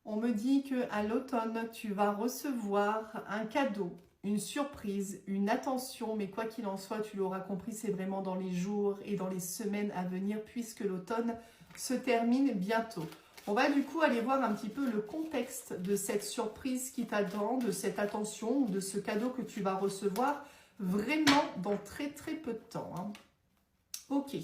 On me dit qu'à l'automne, tu vas recevoir un cadeau, une surprise, une attention, mais quoi qu'il en soit, tu l'auras compris, c'est vraiment dans les jours et dans les semaines à venir, puisque l'automne se termine bientôt. On va du coup aller voir un petit peu le contexte de cette surprise qui t'attend, de cette attention ou de ce cadeau que tu vas recevoir vraiment dans très très peu de temps. Ok.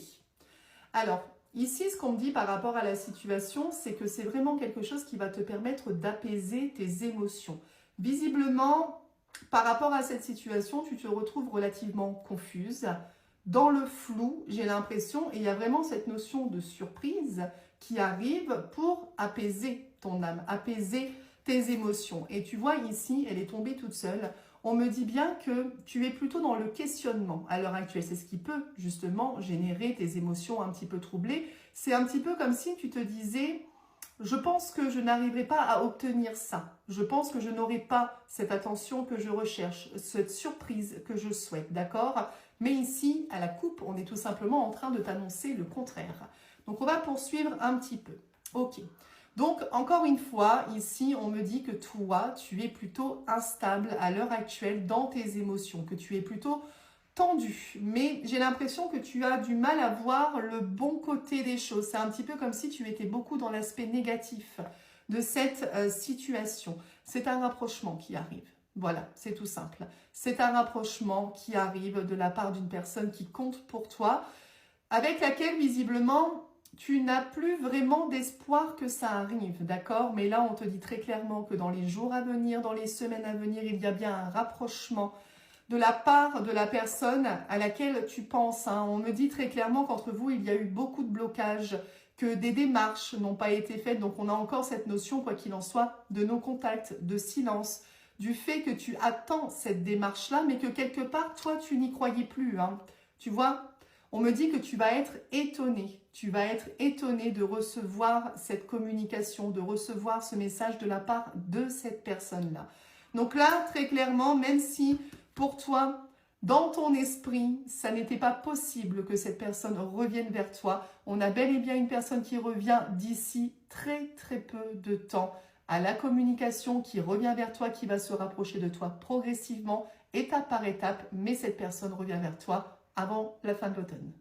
Alors, ici, ce qu'on me dit par rapport à la situation, c'est que c'est vraiment quelque chose qui va te permettre d'apaiser tes émotions. Visiblement, par rapport à cette situation, tu te retrouves relativement confuse, dans le flou, j'ai l'impression, et il y a vraiment cette notion de surprise qui arrive pour apaiser ton âme, apaiser tes émotions. Et tu vois ici, elle est tombée toute seule. On me dit bien que tu es plutôt dans le questionnement à l'heure actuelle. C'est ce qui peut justement générer tes émotions un petit peu troublées. C'est un petit peu comme si tu te disais, je pense que je n'arriverai pas à obtenir ça. Je pense que je n'aurai pas cette attention que je recherche, cette surprise que je souhaite, d'accord? Mais ici, à la coupe, on est tout simplement en train de t'annoncer le contraire. Donc, on va poursuivre un petit peu. Ok. Donc, encore une fois, ici, on me dit que toi, tu es plutôt instable à l'heure actuelle dans tes émotions, que tu es plutôt tendu. Mais j'ai l'impression que tu as du mal à voir le bon côté des choses. C'est un petit peu comme si tu étais beaucoup dans l'aspect négatif de cette situation. C'est un rapprochement qui arrive. Voilà, c'est tout simple. C'est un rapprochement qui arrive de la part d'une personne qui compte pour toi, avec laquelle, visiblement, tu n'as plus vraiment d'espoir que ça arrive, d'accord? Mais là, on te dit très clairement que dans les jours à venir, dans les semaines à venir, il y a bien un rapprochement de la part de la personne à laquelle tu penses. On me dit très clairement qu'entre vous, il y a eu beaucoup de blocages, que des démarches n'ont pas été faites. Donc, on a encore cette notion, quoi qu'il en soit, de nos contacts, de silence, du fait que tu attends cette démarche-là, mais que quelque part, toi, tu n'y croyais plus. Tu vois? On me dit que tu vas être étonné. Tu vas être étonné de recevoir cette communication, de recevoir ce message de la part de cette personne-là. Donc là, très clairement, même si pour toi, dans ton esprit, ça n'était pas possible que cette personne revienne vers toi, on a bel et bien une personne qui revient d'ici très très peu de temps à la communication, qui revient vers toi, qui va se rapprocher de toi progressivement, étape par étape, mais cette personne revient vers toi avant la fin de l'automne.